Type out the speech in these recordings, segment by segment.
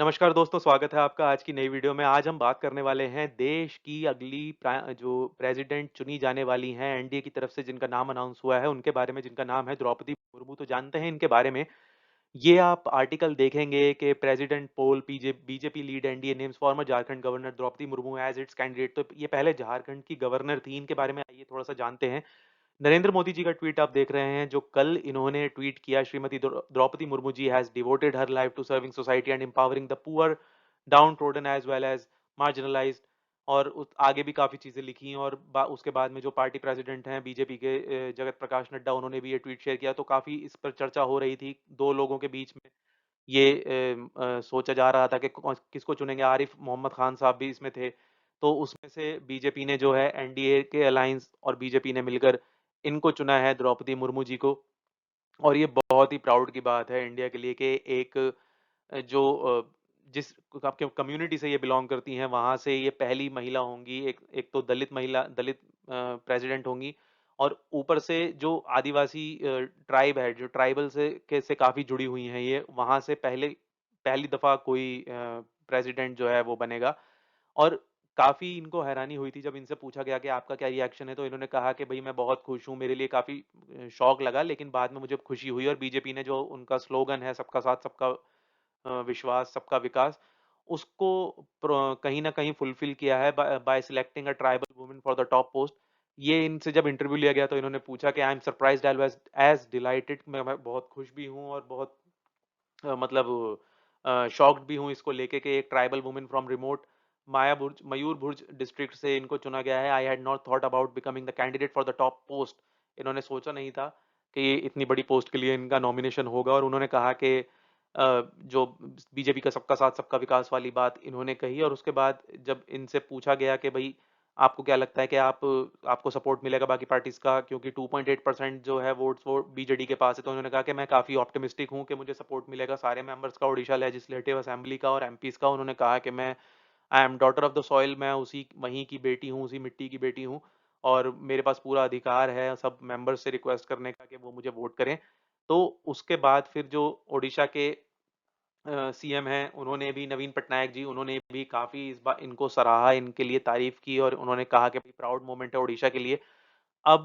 नमस्कार दोस्तों, स्वागत है आपका आज की नई वीडियो में। आज हम बात करने वाले हैं देश की अगली जो प्रेसिडेंट चुनी जाने वाली हैं एनडीए की तरफ से, जिनका नाम अनाउंस हुआ है, उनके बारे में, जिनका नाम है द्रौपदी मुर्मू। तो जानते हैं इनके बारे में। ये आप आर्टिकल देखेंगे कि president poll BJP lead NDA names former Jharkhand governor Droupadi Murmu as its candidate. तो ये पहले झारखंड की गवर्नर थी। इनके बारे में आइए थोड़ा सा जानते हैं। नरेंद्र मोदी जी का ट्वीट आप देख रहे हैं, जो कल इन्होंने ट्वीट किया। Shrimati Draupadi Murmu ji has devoted her life to serving society and empowering the poor, downtrodden as well as marginalised. और आगे भी काफी चीजें लिखी। और उसके बाद में जो पार्टी प्रेसिडेंट हैं बीजेपी के, जगत प्रकाश नड्डा, उन्होंने भी ये ट्वीट शेयर किया। तो काफी इस पर चर्चा हो रही थी दो लोगों के बीच में। ये सोचा जा रहा था कि किसको चुनेंगे। आरिफ मोहम्मद खान साहब भी इसमें थे। तो उसमें से बीजेपी ने जो है, एनडीए के अलायंस और बीजेपी ने मिलकर इनको चुना है, द्रौपदी मुर्मू जी को। और ये बहुत ही प्राउड की बात है इंडिया के लिए कि एक जो जिस आपके कम्युनिटी से ये बिलोंग करती हैं, वहां से ये पहली महिला होंगी। एक एक तो दलित महिला, दलित प्रेसिडेंट होंगी। और ऊपर से जो आदिवासी ट्राइब है, जो ट्राइबल से काफी जुड़ी हुई हैं, ये वहां से पहली दफा कोई प्रेसिडेंट जो है वो बनेगा। और काफ़ी इनको हैरानी हुई थी जब इनसे पूछा गया कि आपका क्या रिएक्शन है, तो इन्होंने कहा कि भई मैं बहुत खुश हूँ, मेरे लिए काफ़ी शॉक लगा, लेकिन बाद में मुझे खुशी हुई। और बीजेपी ने जो उनका स्लोगन है, सबका साथ सबका विश्वास सबका विकास, उसको कहीं ना कहीं फुलफिल किया है bye selecting a tribal women for the top post. ये इनसे जब इंटरव्यू लिया गया तो इन्होंने पूछा कि I am surprised as delighted. मैं बहुत खुश भी हूँ और बहुत मतलब शॉक्ड भी हूँ इसको लेके कि एक tribal women from remote Mayurbhanj district से इनको चुना गया है। I had not thought about becoming the candidate for the top post. इन्होंने सोचा नहीं था कि ये इतनी बड़ी पोस्ट के लिए इनका नॉमिनेशन होगा। और उन्होंने कहा कि जो बीजेपी का सबका साथ सबका विकास वाली बात इन्होंने कही। और उसके बाद जब इनसे पूछा गया कि भाई आपको क्या लगता है कि आपको सपोर्ट मिलेगा बाकी पार्टीज का, क्योंकि 2.8% जो है वोट्स वो बीजेडी के पास है, तो उन्होंने कहा कि मैं काफ़ी ऑप्टिमिस्टिक हूं कि मुझे सपोर्ट मिलेगा सारे मेंबर्स का, उड़ीसा लेजिस्लेटिव असेंबली का और एमपीज का। उन्होंने कहा कि मैं I am daughter of the soil, मैं उसी वहीं की बेटी हूँ, उसी मिट्टी की बेटी हूँ। और मेरे पास पूरा अधिकार है सब मेंबर्स से रिक्वेस्ट करने का कि वो मुझे वोट करें। तो उसके बाद फिर जो ओडिशा के सीएम हैं, उन्होंने भी, नवीन पटनायक जी, उन्होंने भी काफ़ी इस बार इनको सराहा, इनके लिए तारीफ की। और उन्होंने कहा कि भाई प्राउड मोमेंट है ओडिशा के लिए। अब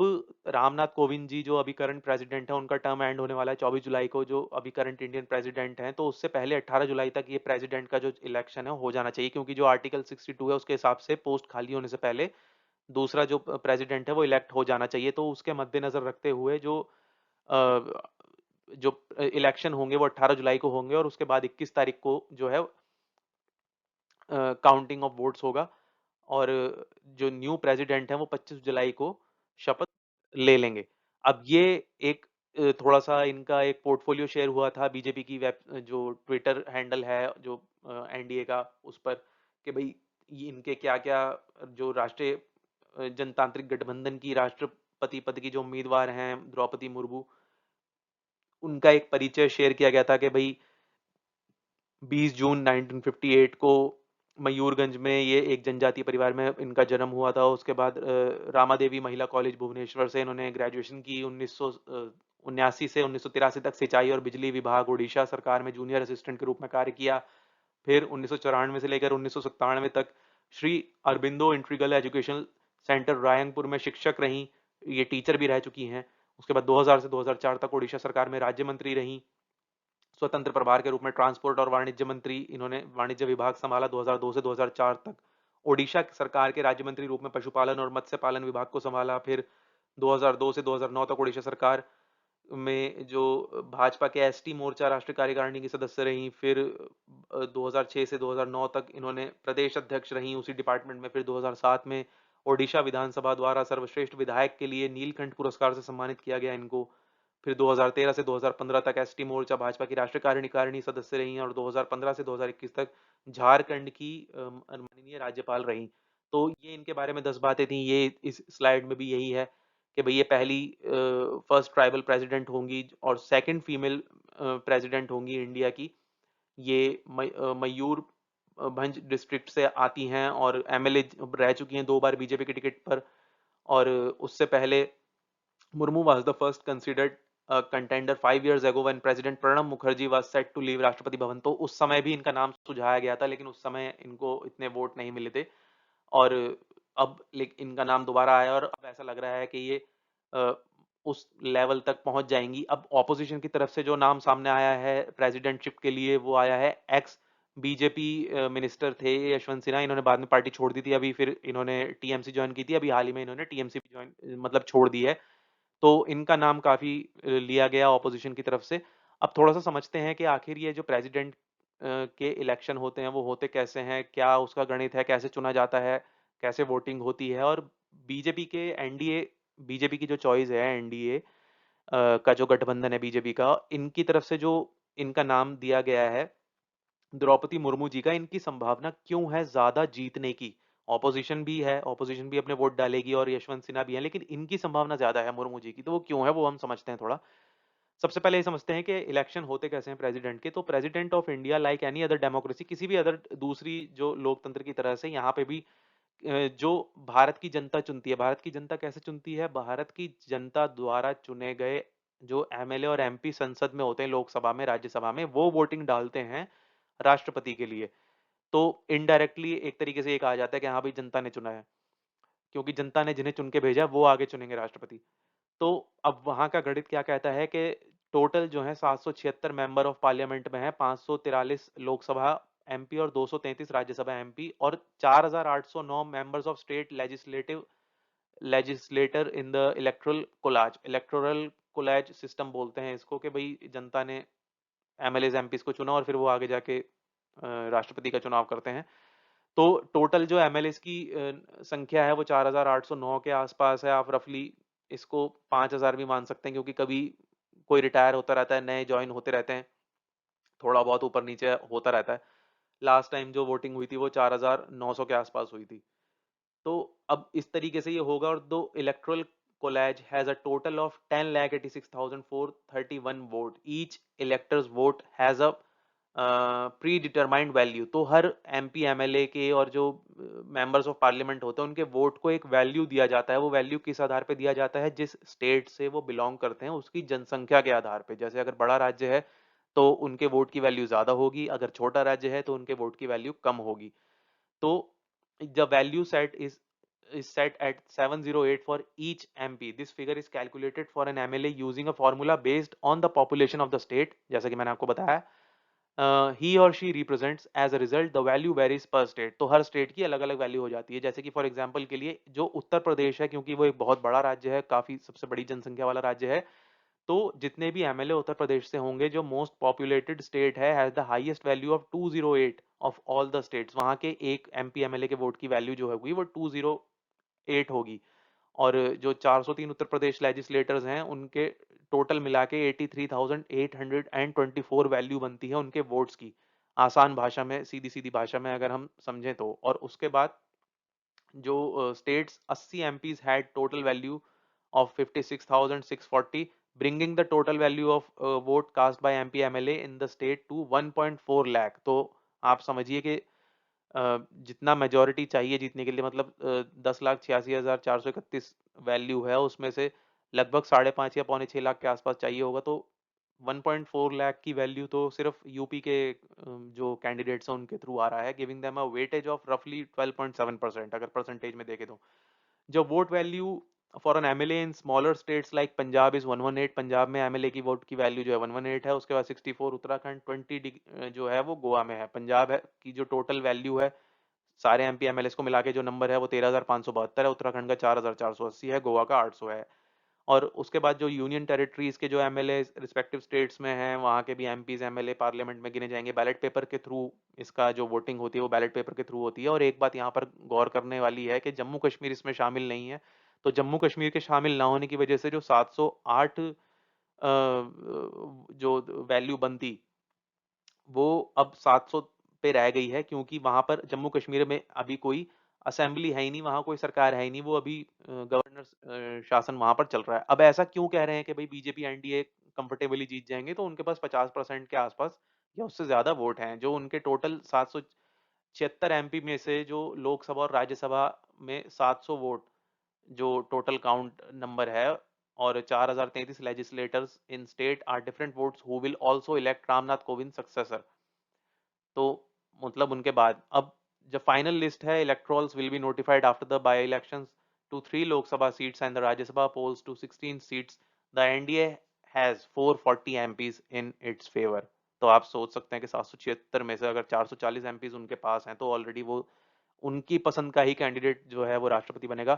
रामनाथ कोविंद जी जो अभी करंट प्रेसिडेंट हैं, उनका टर्म एंड होने वाला है 24 जुलाई को, जो अभी करंट इंडियन प्रेसिडेंट हैं। तो उससे पहले 18 जुलाई तक ये प्रेसिडेंट का जो इलेक्शन है हो जाना चाहिए, क्योंकि जो आर्टिकल 62 है उसके हिसाब से पोस्ट खाली होने से पहले दूसरा जो प्रेसिडेंट है वो इलेक्ट हो जाना चाहिए। तो उसके मद्देनजर रखते हुए अ, जो इलेक्शन होंगे वो 18 जुलाई को होंगे। और उसके बाद 21 तारीख को जो है काउंटिंग ऑफ वोट्स होगा। और जो न्यू प्रेसिडेंट हैं वो 25 जुलाई को शपथ ले लेंगे। अब ये एक थोड़ा-सा इनका एक पोर्टफोलियो शेयर हुआ था बीजेपी की वेब जो ट्विटर हैंडल है, जो एनडीए का, उस पर, कि भई ये इनके क्या-क्या जो राष्ट्रीय जनतांत्रिक गठबंधन की राष्ट्रपति पद की जो उम्मीदवार हैं द्रौपदी मुर्मू, उनका एक परिचय शेयर किया गया था कि भई 20 जून 1958 को मयूरगंज में ये एक जनजातीय परिवार में इनका जन्म हुआ था। उसके बाद रामादेवी महिला कॉलेज भुवनेश्वर से इन्होंने ग्रेजुएशन की। 1979 से 1983 तक सिंचाई और बिजली विभाग उड़ीसा सरकार में जूनियर असिस्टेंट के रूप में कार्य किया। फिर 1994 से लेकर 1997 तक Shri Aurobindo integral education centre Rairangpur में शिक्षक रहीं। ये टीचर भी रह चुकी हैं। उसके बाद 2000 से 2004 तक उड़ीसा सरकार में राज्य मंत्री रहीं। स्वतंत्र प्रभार के रूप में ट्रांसपोर्ट और वाणिज्य मंत्री, इन्होंने वाणिज्य विभाग संभाला 2002 से 2004 तक। ओडिशा सरकार के राज्य मंत्री रूप में पशुपालन और मत्स्य पालन विभाग को संभाला। फिर 2002 से 2009 तक ओडिशा सरकार में जो भाजपा के एसटी मोर्चा राष्ट्रीय कार्यकारिणी की सदस्य रहीं। फिर 2006 से 2009 तक इन्होंने प्रदेश अध्यक्ष रहीं उसी डिपार्टमेंट में। फिर 2007 में ओडिशा विधानसभा द्वारा सर्वश्रेष्ठ विधायक के लिए नीलकंठ पुरस्कार से सम्मानित किया गया इनको। फिर 2013 से 2015 तक एसटी मोर्चा भाजपा की राष्ट्रीय कार्यकारिणी सदस्य रहीं। और 2015 से 2021 तक झारखंड की माननीय राज्यपाल रहीं। तो ये इनके बारे में 10 बातें थी। ये इस स्लाइड में भी यही है कि भाई ये पहली फर्स्ट ट्राइबल प्रेसिडेंट होंगी और सेकंड फीमेल प्रेसिडेंट होंगी इंडिया की। ये मयूर भंज डिस्ट्रिक्ट से आती हैं और एमएलए रह चुकी हैं 2 बार बीजेपी के टिकट पर। और उससे पहले Murmu was the first considered contender 5 years ago when President Pranab Mukherjee was set to leave Rashtrapati Bhavan, तो उस समय भी इनका नाम सुझाया गया था, लेकिन उस समय इनको इतने वोट नहीं मिले थे। और अब इनका नाम दोबारा आया और अब ऐसा लग रहा है कि ये अ, उस लेवल तक पहुंच जाएंगी। अब ऑपोजिशन की तरफ से जो नाम सामने आया है प्रेसिडेंटशिप के लिए, वो आया है एक्स बीजेपी मिनिस्टर थे यशवंत सिन्हा। इन्होंने बाद में पार्टी छोड़ दी थी, अभी फिर इन्होंने टीएमसी ज्वाइन की थी, अभी हाल ही में इन्होंने टीएमसी भी ज्वाइन मतलब छोड़ दी है। तो इनका नाम काफ़ी लिया गया ऑपोजिशन की तरफ से। अब थोड़ा-सा समझते हैं कि आखिर ये जो प्रेज़िडेंट के इलेक्शन होते हैं, वो होते कैसे हैं? क्या उसका गणित है? कैसे चुना जाता है? कैसे वोटिंग होती है? और बीजेपी के एनडीए बीजेपी की जो चॉइस है एनडीए का जो गठबंधन है बीजेपी का, इनकी तरफ से जो इनका नाम दिया गया है द्रौपदी मुर्मू जी का, इनकी संभावना क्यों है ज़्यादा जीतने की? ऑपोजिशन भी है, ऑपोजिशन भी अपने वोट डालेगी और यशवंत सिन्हा भी हैं, लेकिन इनकी संभावना ज़्यादा है मुर्मू जी की, तो वो क्यों है, वो हम समझते हैं थोड़ा। सबसे पहले ये समझते हैं कि इलेक्शन होते कैसे हैं प्रेसिडेंट के। तो president of India like any other democracy, किसी भी अदर दूसरी जो लोकतंत्र की तरह से यहाँ पे भी जो भारत की जनता चुनती है। भारत की जनता कैसे चुनती है? भारत की जनता द्वारा चुने गए जो एमएलए और एमपी संसद में होते हैं, लोकसभा में, राज्यसभा में, वो वोटिंग डालते हैं राष्ट्रपति के लिए। तो इनडायरेक्टली एक तरीके से ये कहा जाता है कि हाँ भाई जनता ने चुना है, क्योंकि जनता ने जिन्हें चुन के भेजा है, वो आगे चुनेंगे राष्ट्रपति। तो अब वहाँ का गणित क्या कहता है कि टोटल जो है 776 मेंबर ऑफ पार्लियामेंट में है, 543 लोकसभा एमपी और 233 राज्यसभा एमपी, और 4809 members of state legislator in the electoral collage system बोलते हैं इसको, कि भाई जनता ने एमएलए एमपीज को चुना और फिर वो आगे जाके राष्ट्रपति का चुनाव करते हैं। तो टोटल जो एमएलएस की संख्या है वो 4809 के आसपास है। आप रफली इसको 5000 भी मान सकते हैं, क्योंकि कभी कोई रिटायर होता रहता है, नए ज्वाइन होते रहते हैं, थोड़ा बहुत ऊपर नीचे होता रहता है। लास्ट टाइम जो वोटिंग हुई थी वो 4900 के आसपास हुई थी। तो अब इस तरीके से ये होगा। और दो electoral college has a total of 10,86,431 vote. Each electors vote has a predetermined value. तो हर एमपी एमएलए के और जो मेंबर्स ऑफ पार्लियामेंट होते हैं, उनके वोट को एक वैल्यू दिया जाता है। वो वैल्यू किस आधार पे दिया जाता है? जिस स्टेट से वो बिलोंग करते हैं उसकी जनसंख्या के आधार पे। जैसे अगर बड़ा राज्य है तो उनके वोट की वैल्यू ज्यादा होगी, अगर छोटा राज्य है तो उनके वोट की वैल्यू कम होगी। तो the value set is set at 708 for each MP. This figure is calculated for an MLA using a formula based on the population of the state. जैसा कि मैंने आपको बताया, he or she represents, as a result the value varies per state। तो हर state की अलग अलग value हो जाती है। जैसे कि फॉर एग्जांपल के लिए जो उत्तर प्रदेश है, क्योंकि वो एक बहुत बड़ा राज्य है, काफी सबसे बड़ी जनसंख्या वाला राज्य है, तो जितने भी एमएलए उत्तर प्रदेश से होंगे, जो मोस्ट पॉपुलेटेड स्टेट है, has the highest value of 208 of all the states. वहां के एक एमपी एमएलए के वोट की वैल्यू जो होगी वो 208 होगी। और जो 403 उत्तर प्रदेश लेजिस्लेटर्स हैं, उनके टोटल मिला के 83,824 वैल्यू बनती है उनके वोट्स की। आसान भाषा में, सीधी सीधी भाषा में अगर हम समझें तो। और उसके बाद जो states 80 MPs had total value of 56,640, bringing the total value of vote cast by MP MLA in the state to 1.4 lakh। तो आप समझिए कि जितना मेजोरिटी चाहिए जीतने के लिए, मतलब 10,86,431 वैल्यू है, उसमें से लगभग 5.5 या पौने 6 लाख के आसपास चाहिए होगा। तो 1.4 लाख की वैल्यू तो सिर्फ यूपी के जो कैंडिडेट्स हैं उनके थ्रू आ रहा है, giving them a weightage of रफली 12.7%, अगर परसेंटेज में देखें तो। जो vote value for an MLA in smaller states like Punjab is 118। Punjab में एमएलए की वोट की वैल्यू जो है 118 है। उसके बाद 64 उत्तराखंड, 20 जो है वो गोवा में है। पंजाब है की जो टोटल वैल्यू है सारे एमपी एमएलए को मिला के, जो नंबर है वो 13,572 है। उत्तराखंड का 4,480 है, गोवा का 800 है। और उसके बाद जो यूनियन टेरिटरीज के जो एमएलए रिस्पेक्टिव स्टेट्स में हैं, वहाँ के भी एमपीज एमएलए पार्लियामेंट में गिने जाएंगे बैलेट पेपर के थ्रू। इसका जो वोटिंग होती है वो बैलेट पेपर के थ्रू होती है। और एक बात यहाँ पर गौर करने वाली है कि जम्मू कश्मीर इसमें शामिल नहीं है। तो जम्मू कश्मीर के शामिल ना होने की वजह से जो 708 जो वैल्यू बनती, वो अब 700 पे रह गई है, क्योंकि वहां पर जम्मू कश्मीर में अभी कोई असेंबली है ही नहीं, वहां कोई सरकार है ही नहीं। वो अभी गवर्नर शासन वहां पर चल रहा है। अब ऐसा क्यों कह रहे हैं कि भाई बीजेपी एनडीए कंफर्टेबली जीत जाएंगे? तो उनके पास 50% के आसपास या उससे ज्यादा वोट हैं। जो उनके टोटल 776 एमपी में से जो लोकसभा और राज्यसभा में 700 वोट जो टोटल काउंट नंबर है, और 4033 legislators in state are different votes who will also elect Ramnath Kovind successor. तो मतलब उनके बाद अब जब फाइनल लिस्ट है, electorals will be notified after the by elections to 3 Lok Sabha seats and the Rajya Sabha polls to 16 seats. The NDA has 440 MPs in its favor. तो आप सोच सकते हैं कि 776 में से अगर 440 एमपीज उनके पास हैं तो ऑलरेडी वो उनकी पसंद का ही कैंडिडेट जो है वो राष्ट्रपति बनेगा।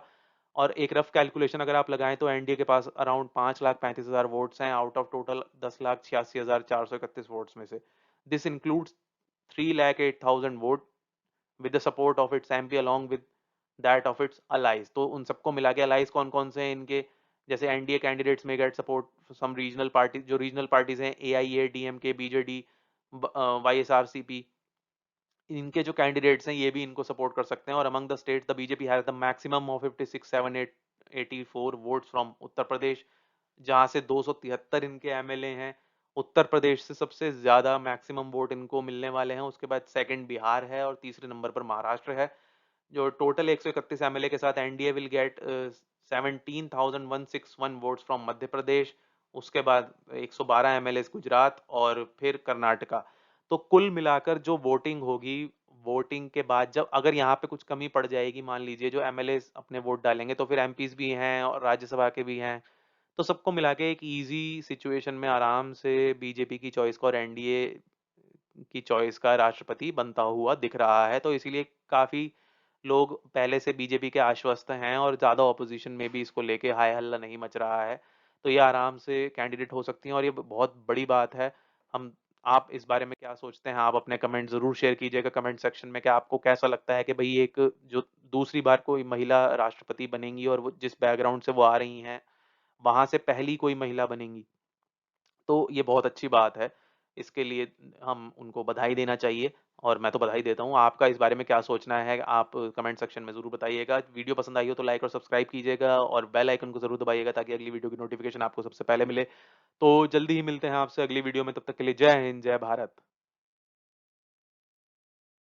और एक रफ कैलकुलेशन अगर आप लगाएं तो एनडीए के पास अराउंड 5,35,000 वोट्स हैं आउट ऑफ टोटल 10,86,431 वोट्स में से। This includes 3,08,000 vote with the support of its MP along with that of its allies। तो उन सबको मिला के allies कौन कौन से हैं इनके, जैसे एनडीए कैंडिडेट्स में गेट सपोर्ट सम रीजनल पार्टी, जो रीजनल पार्टीज हैं एआईए, डीएमके, बीजेडी, वाईएसआरसीपी, इनके जो कैंडिडेट्स हैं ये भी इनको सपोर्ट कर सकते हैं। और among the states the BJP has the maximum of 56,784 votes from Uttar Pradesh, जहां से 273 इनके एमएलए हैं। उत्तर प्रदेश से सबसे ज्यादा मैक्सिमम वोट इनको मिलने वाले हैं, उसके बाद सेकंड बिहार है और तीसरे नंबर पर महाराष्ट्र है। जो टोटल 131 एमएलए के साथ NDA will get 17,161 votes from Madhya Pradesh, उसके बाद 112 एमएलए गुजरात और फिर कर्नाटका। तो कुल मिलाकर जो वोटिंग होगी, वोटिंग के बाद जब अगर यहाँ पे कुछ कमी पड़ जाएगी, मान लीजिए जो एमएलए अपने वोट डालेंगे तो फिर एमपीज भी हैं और राज्यसभा के भी हैं, तो सबको मिला के एक इजी सिचुएशन में आराम से बीजेपी की चॉइस का और एनडीए की चॉइस का राष्ट्रपति बनता हुआ दिख रहा है। तो इसीलिए काफी लोग पहले से बीजेपी के आश्वस्त हैं और ज्यादा ऑपोजिशन में भी इसको लेके हाय हल्ला नहीं मच रहा है। तो ये आराम से कैंडिडेट हो सकती हैं और ये बहुत बड़ी बात है। हम आप इस बारे में क्या सोचते हैं? आप अपने कमेंट जरूर शेयर कीजिएगा कमेंट सेक्शन में कि आपको कैसा लगता है कि भाई एक जो दूसरी बार कोई महिला राष्ट्रपति बनेंगी और वो जिस बैकग्राउंड से वो आ रही हैं वहां से पहली कोई महिला बनेंगी, तो ये बहुत अच्छी बात है। इसके लिए हम उनको बधाई देना चाहिए और मैं तो बधाई देता हूँ। आपका इस बारे में क्या सोचना है आप कमेंट सेक्शन में ज़रूर बताइएगा। वीडियो पसंद आई हो तो लाइक और सब्सक्राइब कीजिएगा और बेल आइकन को ज़रूर दबाइएगा ताकि अगली वीडियो की नोटिफिकेशन आपको सबसे पहले मिले। तो जल्दी ही मिलते हैं आपसे अगली वीडियो में, तब तक के लिए जय हिंद, जय भारत।